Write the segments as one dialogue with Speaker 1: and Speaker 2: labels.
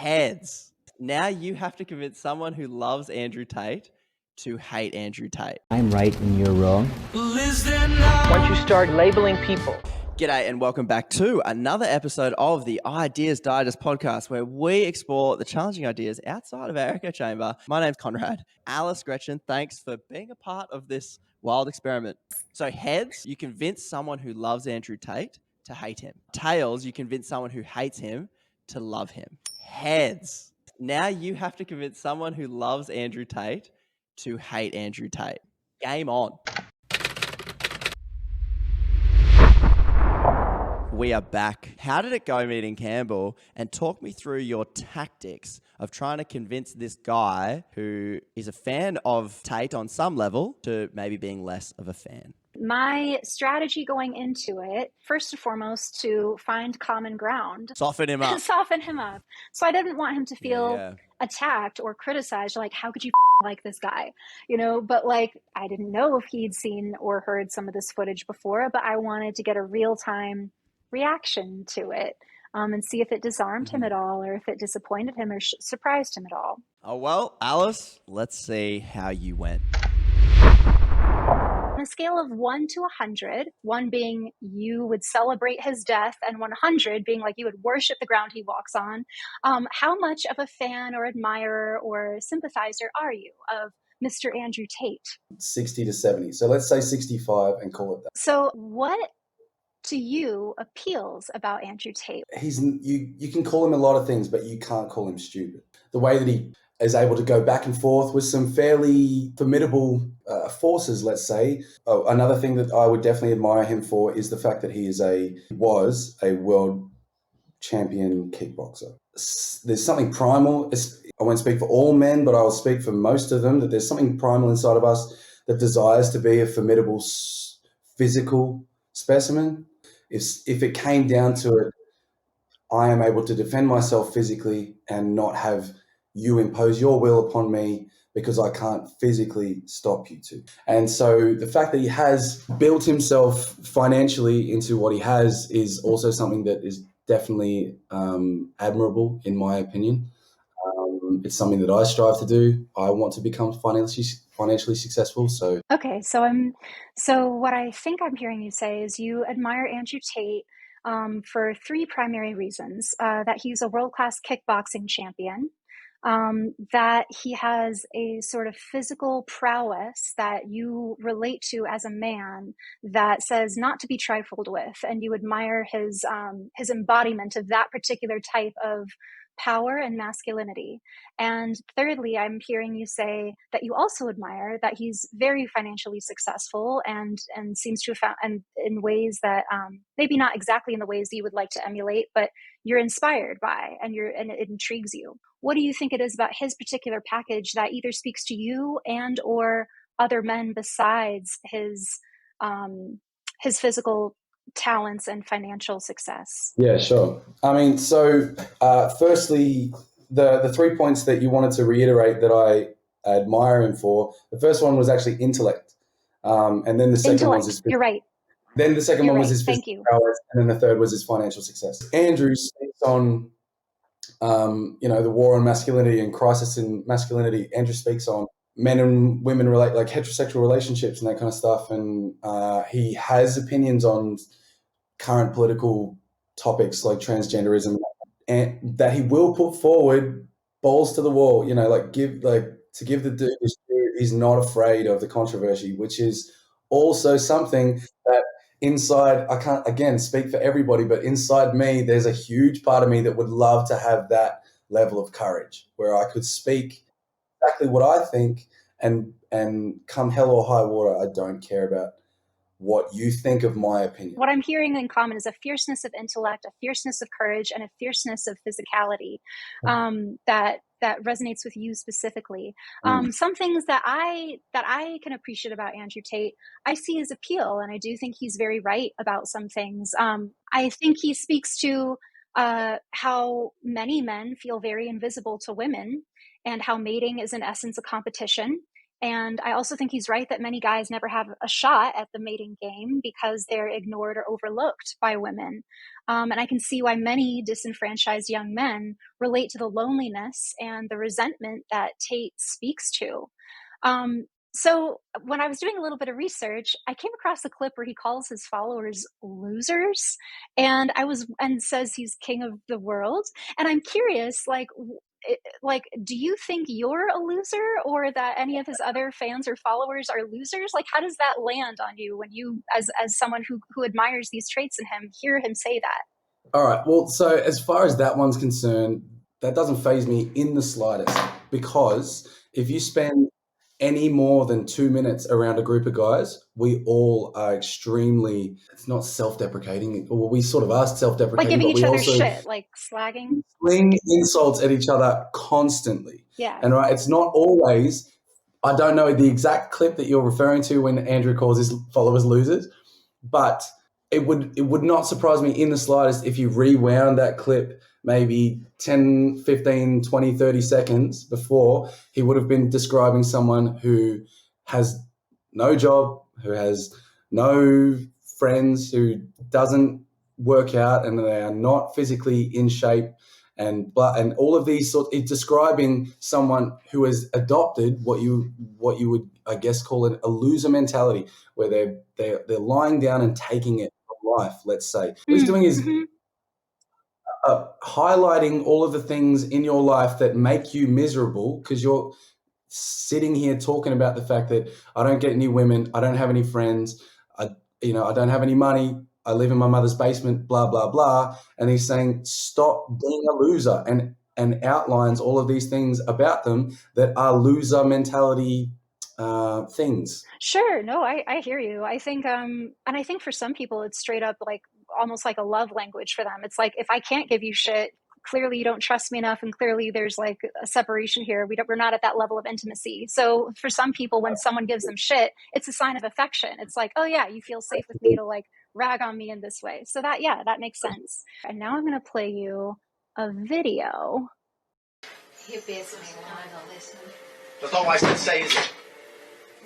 Speaker 1: Heads. Now you have to convince someone who loves Andrew Tate to hate Andrew Tate.
Speaker 2: I'm right and you're wrong.
Speaker 3: Once you start labeling people.
Speaker 1: G'day and welcome back to another episode of the Ideas Digest podcast, where we explore the challenging ideas outside of our echo chamber. My name's Konrad. Alice, Gretchen, thanks for being a part of this wild experiment. So heads, you convince someone who loves Andrew Tate to hate him. Tails, you convince someone who hates him to love him. Heads. Now you have to convince someone who loves Andrew Tate to hate Andrew Tate. Game on. We are back. How did it go meeting Campbell? And talk me through your tactics of trying to convince this guy who is a fan of Tate on some level to maybe being less of a fan.
Speaker 4: My strategy going into it, first and foremost, to find common ground.
Speaker 1: Soften him up.
Speaker 4: Soften him up. So I didn't want him to feel attacked or criticized, like, how could you like this guy? You know, but like, I didn't know if he'd seen or heard some of this footage before, but I wanted to get a real-time reaction to it and see if it disarmed him at all, or if it disappointed him or surprised him at all.
Speaker 1: Oh, well, Alice, let's see how you went.
Speaker 4: On a scale of 1 to 100, 1 being you would celebrate his death and 100 being like you would worship the ground he walks on, how much of a fan or admirer or sympathizer are you of Mr. Andrew Tate?
Speaker 5: 60 to 70. So let's say 65 and call it that.
Speaker 4: So what to you appeals about Andrew Tate?
Speaker 5: You can call him a lot of things, but you can't call him stupid. The way that he is able to go back and forth with some fairly formidable forces, let's say. Oh, another thing that I would definitely admire him for is the fact that he was a world champion kickboxer. There's something primal. I won't speak for all men, but I will speak for most of them, that there's something primal inside of us that desires to be a formidable physical specimen. If it came down to it, I am able to defend myself physically and not have you impose your will upon me because I can't physically stop you to. And so the fact that he has built himself financially into what he has is also something that is definitely admirable, in my opinion. It's something that I strive to do. I want to become financially successful. So
Speaker 4: okay, so what I think I'm hearing you say is you admire Andrew Tate for 3 primary reasons: that he's a world-class kickboxing champion, that he has a sort of physical prowess that you relate to as a man that says not to be trifled with, and you admire his embodiment of that particular type of power and masculinity. And thirdly, I'm hearing you say that you also admire that he's very financially successful and seems to have found, and in ways that maybe not exactly in the ways that you would like to emulate, but you're inspired by, and it intrigues you. What do you think it is about his particular package that either speaks to you and or other men besides his physical talents and financial success?
Speaker 5: Yeah, sure. I mean, so firstly, the 3 points that you wanted to reiterate that I admire him for, the first one was actually intellect. And then the second one was his
Speaker 4: You're right.
Speaker 5: Then the second one was his
Speaker 4: Thank
Speaker 5: physical
Speaker 4: you.
Speaker 5: prowess, and then the third was his financial success. Andrew speaks on the war on masculinity and crisis in masculinity. Andrew speaks on men and women relate, like heterosexual relationships and that kind of stuff. And he has opinions on current political topics like transgenderism, and that he will put forward balls to the wall, to give the dude his due. He's not afraid of the controversy, which is also something that inside, I can't again speak for everybody, but inside me, there's a huge part of me that would love to have that level of courage where I could speak exactly what I think and come hell or high water, I don't care about what you think of my opinion.
Speaker 4: What I'm hearing in common is a fierceness of intellect, a fierceness of courage, and a fierceness of physicality that resonates with you specifically. Some things that I can appreciate about Andrew Tate, I see his appeal, and I do think he's very right about some things. I think he speaks to how many men feel very invisible to women, and how mating is in essence a competition. And I also think he's right that many guys never have a shot at the mating game because they're ignored or overlooked by women. And I can see why many disenfranchised young men relate to the loneliness and the resentment that Tate speaks to. So when I was doing a little bit of research, I came across a clip where he calls his followers losers, and says he's king of the world. And I'm curious, do you think you're a loser, or that any of his other fans or followers are losers? Like, how does that land on you when you, as someone who admires these traits in him, hear him say that?
Speaker 5: All right. Well, so as far as that one's concerned, that doesn't faze me in the slightest, because if you spend any more than 2 minutes around a group of guys, we all are extremely, it's not self-deprecating, or we sort of are self-deprecating,
Speaker 4: Like giving
Speaker 5: but
Speaker 4: each
Speaker 5: we
Speaker 4: other
Speaker 5: also
Speaker 4: shit, like slagging.
Speaker 5: fling insults at each other constantly.
Speaker 4: Yeah.
Speaker 5: And right, it's not always, I don't know the exact clip that you're referring to when Andrew calls his followers losers, but it would not surprise me in the slightest if you rewound that clip maybe 10, 15, 20, 30 seconds before. He would have been describing someone who has no job, who has no friends, who doesn't work out, and they are not physically in shape, and all of these sorts. It's describing someone who has adopted what you would, I guess, call it a loser mentality, where they're lying down and taking it from life. Let's say what he's doing is highlighting all of the things in your life that make you miserable, because you're sitting here talking about the fact that I don't get any women, I don't have any friends, I don't have any money, I live in my mother's basement, blah, blah, blah. And he's saying, stop being a loser, and outlines all of these things about them that are loser mentality things.
Speaker 4: Sure. No, I hear you. I think, and I think for some people, it's straight up like almost like a love language for them. It's like, if I can't give you shit, clearly you don't trust me enough, and clearly there's like a separation here. We're not at that level of intimacy. So for some people, when someone gives them shit, it's a sign of affection. It's like, oh yeah, you feel safe with me to like rag on me in this way. So that makes sense. And now I'm going to play you a video.
Speaker 2: He beats me when I don't listen.
Speaker 6: That's all I said, say, is it?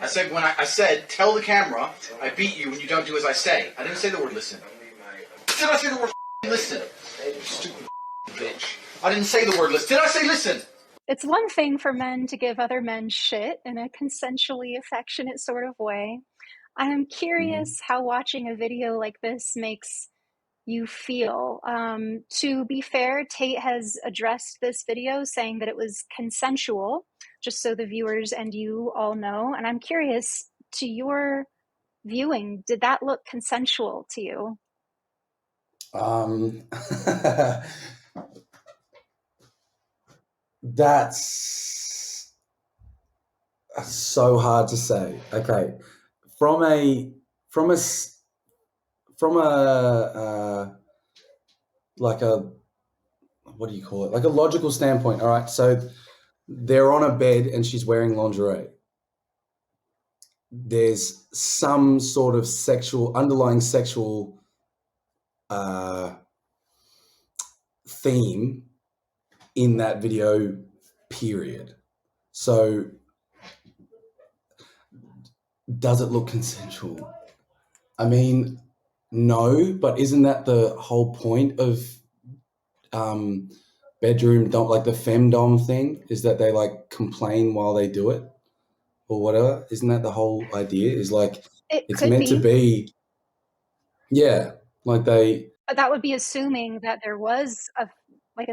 Speaker 6: I said, I said, tell the camera, I beat you when you don't do as I say. I didn't say the word listen. Did I say the word listen? You stupid bitch. I didn't say the word listen. Did I say listen?
Speaker 4: It's one thing for men to give other men shit in a consensually affectionate sort of way. I am curious how watching a video like this makes you feel. To be fair, Tate has addressed this video saying that it was consensual, just so the viewers and you all know. And I'm curious, to your viewing, did that look consensual to you?
Speaker 5: That's so hard to say. Okay, from a like a, what do you call it? Like a logical standpoint. All right, so they're on a bed and she's wearing lingerie. There's some sort of underlying sexual theme in that video, period. So does it look consensual? I mean, no, but isn't that the whole point of bedroom dom, like the femdom thing, is that they like complain while they do it or whatever? Isn't that the whole idea? Is like it's meant to be, yeah, like they.
Speaker 4: That would be assuming that there was a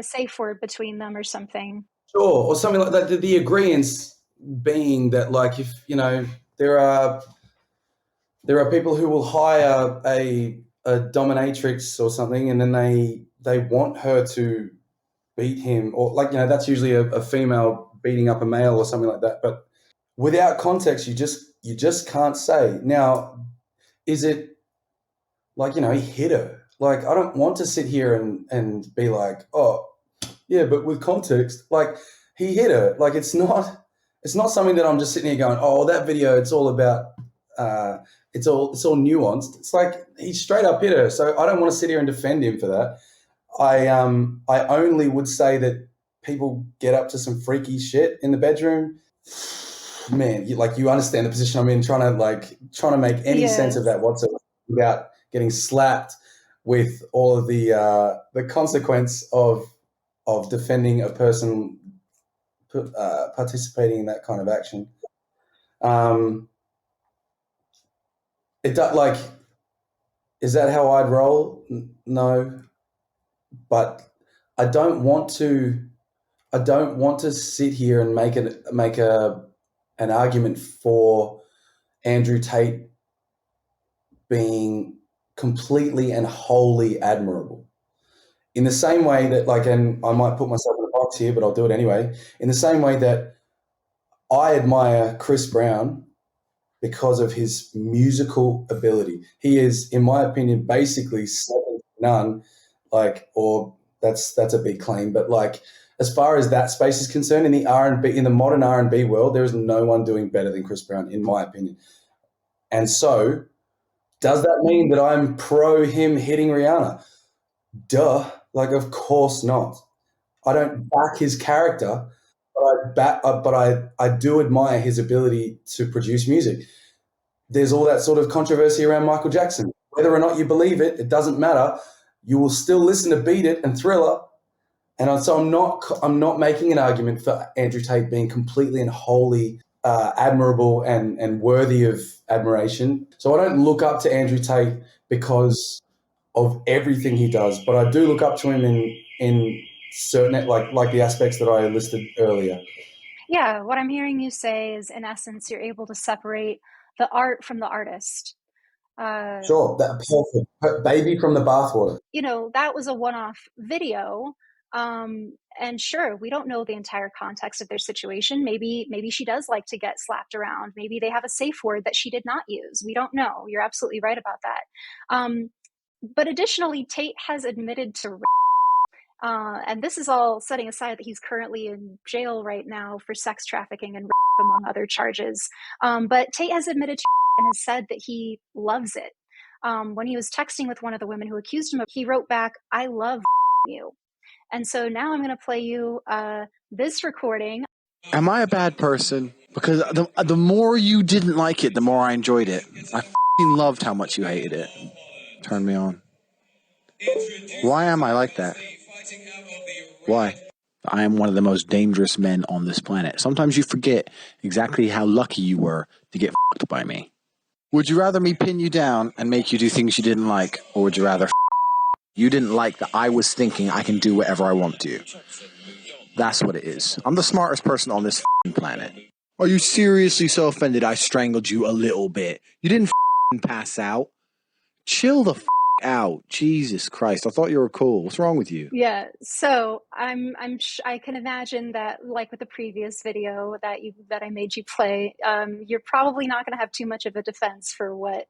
Speaker 4: safe word between them or something.
Speaker 5: Sure, or something like that. The agreeance being that, like, if there are people who will hire a dominatrix or something, and then they want her to beat him, or that's usually a female beating up a male or something like that. But without context, you just can't say. Now, is it like, he hit her? Like, I don't want to sit here and be like, oh yeah, but with context, like, he hit her. Like, it's not something that I'm just sitting here going, oh, that video, it's all about it's all nuanced. It's like, he straight up hit her. So I don't want to sit here and defend him for that. I only would say that people get up to some freaky shit in the bedroom. man, you understand the position I'm in, trying to make any sense of that whatsoever without getting slapped with all of the consequence of defending a person participating in that kind of action. Is that how I'd roll? No, but I don't want to sit here and make an argument for Andrew Tate being completely and wholly admirable. In the same way that, and I might put myself in a box here, but I'll do it anyway. In the same way that I admire Chris Brown because of his musical ability. He is, in my opinion, basically second to none. Or that's a big claim, but as far as that space is concerned, in the R&B, in the modern R&B world, there is no one doing better than Chris Brown, in my opinion. And so, does that mean that I'm pro him hitting Rihanna? Duh. Of course not. I don't back his character, but I do admire his ability to produce music. There's all that sort of controversy around Michael Jackson. Whether or not you believe it, it doesn't matter. You will still listen to Beat It and Thriller. And so I'm not making an argument for Andrew Tate being completely and wholly admirable and worthy of admiration. So I don't look up to Andrew Tate because of everything he does, but I do look up to him in certain like the aspects that I listed earlier.
Speaker 4: Yeah, what I'm hearing you say is, in essence, you're able to separate the art from the artist.
Speaker 5: Sure, that perfect. Baby from the bathwater.
Speaker 4: That was a one-off video. And sure, we don't know the entire context of their situation. Maybe she does like to get slapped around. Maybe they have a safe word that she did not use. We don't know. You're absolutely right about that. But additionally, Tate has admitted to and this is all setting aside that he's currently in jail right now for sex trafficking and rape, among other charges. But Tate has admitted to and has said that he loves it. When he was texting with one of the women who accused him, he wrote back, "I love you." And so now I'm going to play you this recording.
Speaker 7: Am I a bad person? Because the more you didn't like it, the more I enjoyed it. I loved how much you hated it. Turned me on. Why am I like that? Why? I am one of the most dangerous men on this planet. Sometimes you forget exactly how lucky you were to get fucked by me. Would you rather me pin you down and make you do things you didn't like, or would you rather you didn't like that I was thinking I can do whatever I want to? That's what it is. I'm the smartest person on this planet. Are you seriously so offended I strangled you a little bit? You didn't pass out. Chill the out. Jesus Christ. I thought you were cool. What's wrong with you?
Speaker 4: Yeah. So I can imagine that, like with the previous video that I made you play, you're probably not going to have too much of a defense for what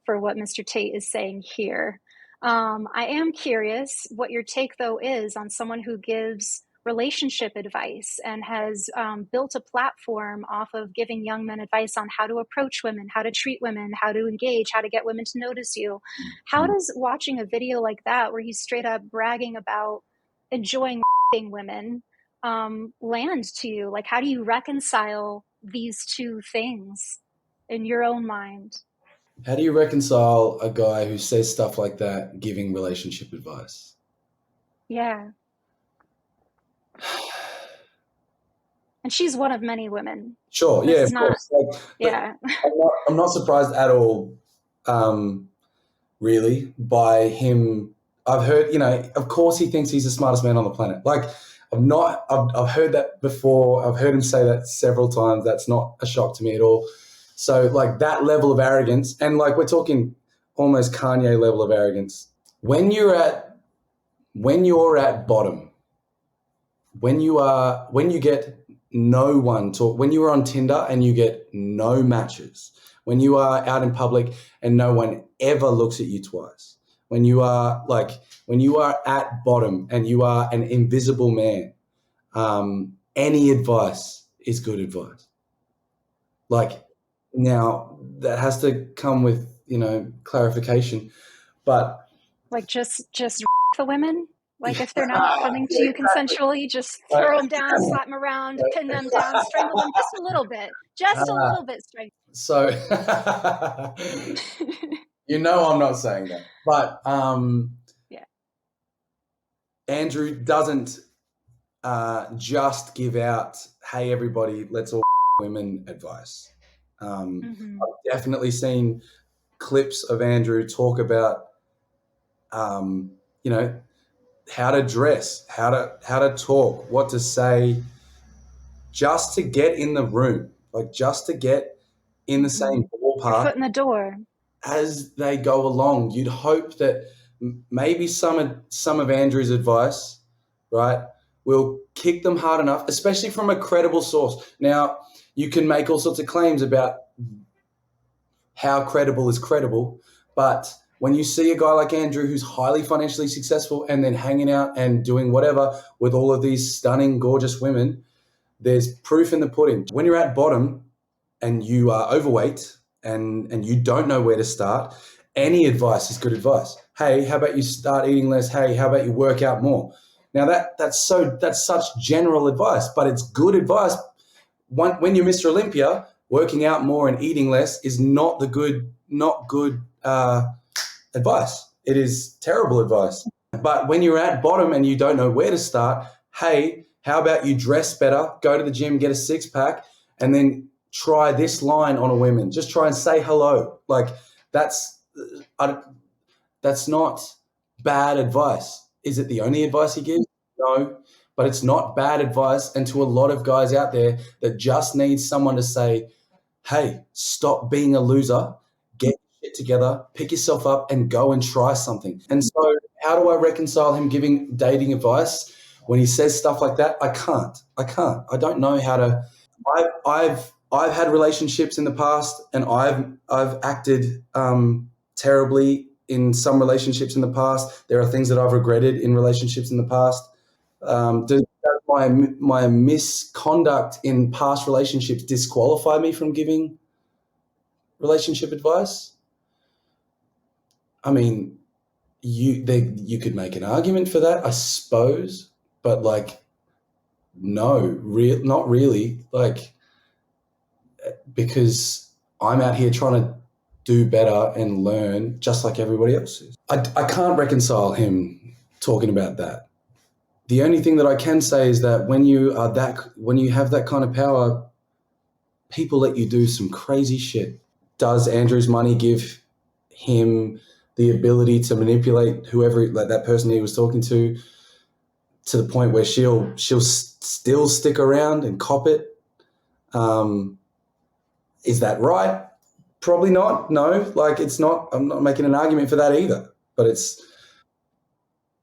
Speaker 4: Mr. Tate is saying here. I am curious what your take, though, is on someone who gives relationship advice and has built a platform off of giving young men advice on how to approach women, how to treat women, how to engage, how to get women to notice you. How does watching a video like that, where he's straight up bragging about enjoying women, land to you? How do you reconcile these two things in your own mind?
Speaker 5: How do you reconcile a guy who says stuff like that giving relationship advice?
Speaker 4: Yeah. And she's one of many women.
Speaker 5: Sure, yeah, of course.
Speaker 4: Yeah.
Speaker 5: I'm not surprised at all, really, by him. I've heard, of course he thinks he's the smartest man on the planet. I've heard that before. I've heard him say that several times. That's not a shock to me at all. So that level of arrogance, and we're talking almost Kanye level of arrogance. When you're at bottom, when you get no one talk, when you are on Tinder and you get no matches, when you are out in public and no one ever looks at you twice, when you are at bottom and you are an invisible man, any advice is good advice. Now that has to come with, clarification, but
Speaker 4: just for women. Like if they're not coming to you consensually, just throw them down, slap them around, pin them down, strangle them just a little bit, strangle.
Speaker 5: So, you know, I'm not saying that, but
Speaker 4: yeah.
Speaker 5: Andrew doesn't just give out, "Hey, everybody, let's all women" advice. I've definitely seen clips of Andrew talk about, you know, how to dress, how to talk, what to say, just to get in the room, like just to get in the same
Speaker 4: Your
Speaker 5: ballpark
Speaker 4: foot in the door.
Speaker 5: as they go along. You'd hope that maybe some of Andrew's advice, right, will kick them hard enough, especially from a credible source. Now, you can make all sorts of claims about how credible is credible, but when you see a guy like Andrew who's highly financially successful and then hanging out and doing whatever with all of these stunning, gorgeous women, there's proof in the pudding. When you're at bottom and you are overweight and you don't know where to start, any advice is good advice. Hey, how about you start eating less? Hey, how about you work out more? Now that's such general advice, but it's good advice. When you're Mr. Olympia, working out more and eating less is not good advice. It is terrible advice. But when you're at bottom and you don't know where to start, hey, how about you dress better, go to the gym, get a six-pack, and then try this line on a woman. Just try and say hello. Like that's not bad advice. Is it the only advice he gives? No, but it's not bad advice. And to a lot of guys out there that just need someone to say, hey, stop being a loser, get your shit together, pick yourself up and go and try something. And so how do I reconcile him giving dating advice when he says stuff like that? I can't. I don't know how to. I've had relationships in the past and I've acted terribly in some relationships in the past. There are things that I've regretted in relationships in the past. Does my misconduct in past relationships disqualify me from giving relationship advice? I mean, you could make an argument for that, I suppose, but like, no, not really. Like, because I'm out here trying to do better and learn just like everybody else is. I can't reconcile him talking about that. The only thing that I can say is that when you have that kind of power, people let you do some crazy shit. Does Andrew's money give him the ability to manipulate whoever, like that person he was talking to the point where she'll still stick around and cop it? Is that right? Probably not. No, like it's not. I'm not making an argument for that either. But it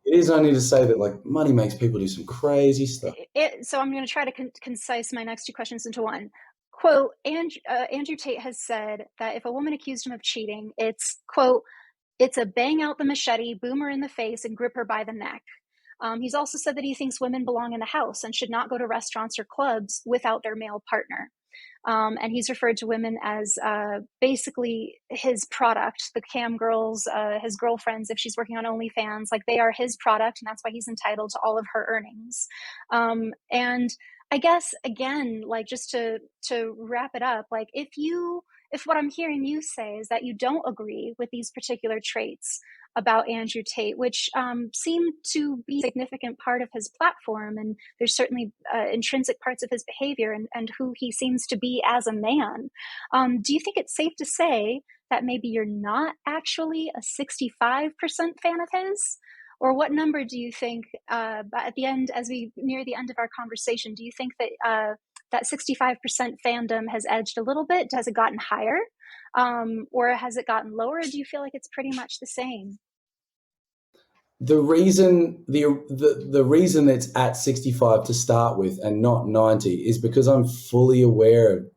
Speaker 5: is only to say that like money makes people do some crazy stuff.
Speaker 4: So I'm going to try to concise my next two questions into one. Quote, Andrew Tate has said that if a woman accused him of cheating, it's, quote, it's a bang out the machete, boom her in the face, and grip her by the neck. He's also said that he thinks women belong in the house and should not go to restaurants or clubs without their male partner. And he's referred to women as basically his product, the cam girls, his girlfriends, if she's working on OnlyFans, like they are his product, and that's why he's entitled to all of her earnings. And I guess, again, like just to wrap it up, like if what I'm hearing you say is that you don't agree with these particular traits about Andrew Tate, which seem to be a significant part of his platform, and there's certainly intrinsic parts of his behavior and who he seems to be as a man. Do you think it's safe to say that maybe you're not actually a 65% fan of his? Or what number do you think, at the end, as we near the end of our conversation, do you think that that 65% fandom has edged a little bit? Has it gotten higher? Or has it gotten lower? Or do you feel like it's pretty much the same?
Speaker 5: The reason it's at 65 to start with and not 90 is because I'm fully aware of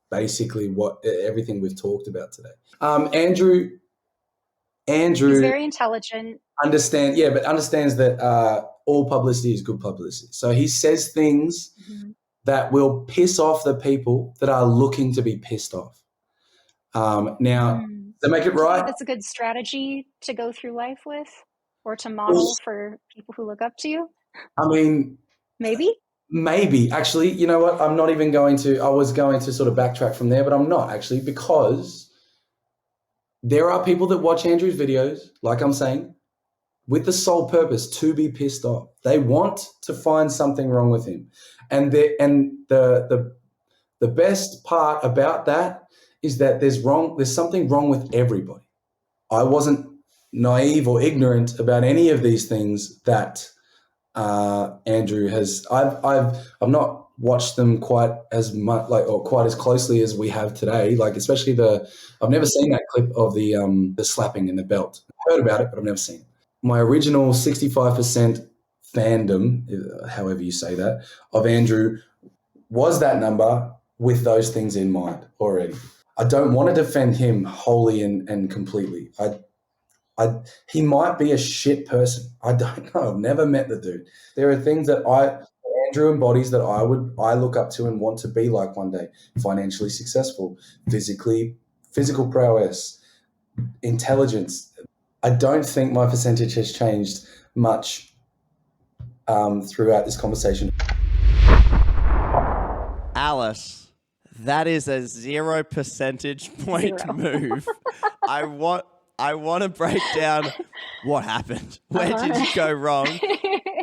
Speaker 5: basically everything we've talked about today. Andrew,
Speaker 4: he's very intelligent.
Speaker 5: understands that all publicity is good publicity. So he says things that will piss off the people that are looking to be pissed off. Now, to make it right,
Speaker 4: that's a good strategy to go through life with. or to model for people who look up to you?
Speaker 5: I mean,
Speaker 4: Maybe.
Speaker 5: Actually, you know what? I'm not even going to. I was going to sort of backtrack from there, but I'm not actually, because there are people that watch Andrew's videos, like I'm saying, with the sole purpose to be pissed off. They want to find something wrong with him, and the best part about that is that there's something wrong with everybody. I wasn't naive or ignorant about any of these things that Andrew has. I've not watched them quite as much, or quite as closely as we have today. Like, especially I've never seen that clip of the slapping in the belt. I've heard about it, but I've never seen it. My original 65% fandom, however you say that, of Andrew was that number with those things in mind already. I don't want to defend him wholly and completely. He might be a shit person. I don't know. I've never met the dude. There are things that Andrew embodies that I look up to and want to be like one day. Financially successful, physical prowess, intelligence. I don't think my percentage has changed much throughout this conversation.
Speaker 1: Alice, that is a 0 percentage point move. I want to break down what happened. Where did you go wrong?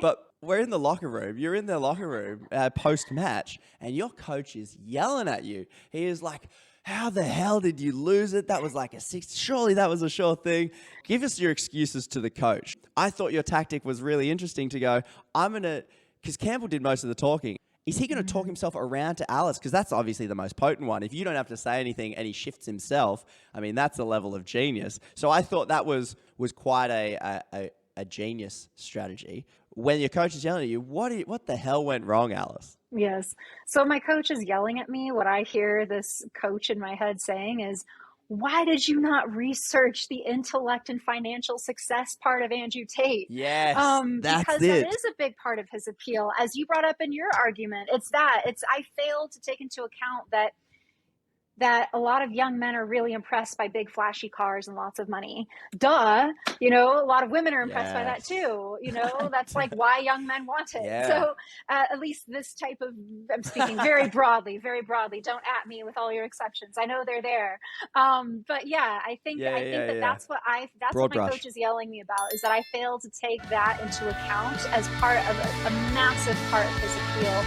Speaker 1: But we're in the locker room. You're in the locker room post-match, and your coach is yelling at you. He is like, how the hell did you lose it? That was like a 6. Surely that was a sure thing. Give us your excuses to the coach. I thought your tactic was really interesting to go, because Campbell did most of the talking. Is he going to talk himself around to Alice? Because that's obviously the most potent one. If you don't have to say anything and he shifts himself, I mean, that's a level of genius. So I thought that was quite a genius strategy. When your coach is yelling at you, what the hell went wrong, Alice?
Speaker 4: Yes. So my coach is yelling at me. What I hear this coach in my head saying is, why did you not research the intellect and financial success part of Andrew Tate?
Speaker 1: Yes, that's
Speaker 4: because
Speaker 1: it.
Speaker 4: that is a big part of his appeal. As you brought up in your argument, I failed to take into account that a lot of young men are really impressed by big flashy cars and lots of money. Duh. A lot of women are impressed by that too. That's like why young men want it.
Speaker 1: Yeah.
Speaker 4: So at least this type of, I'm speaking very broadly, don't at me with all your exceptions. I know they're there. But yeah, I think that's what my coach is yelling me about, is that I failed to take that into account as part of a massive part of his appeal.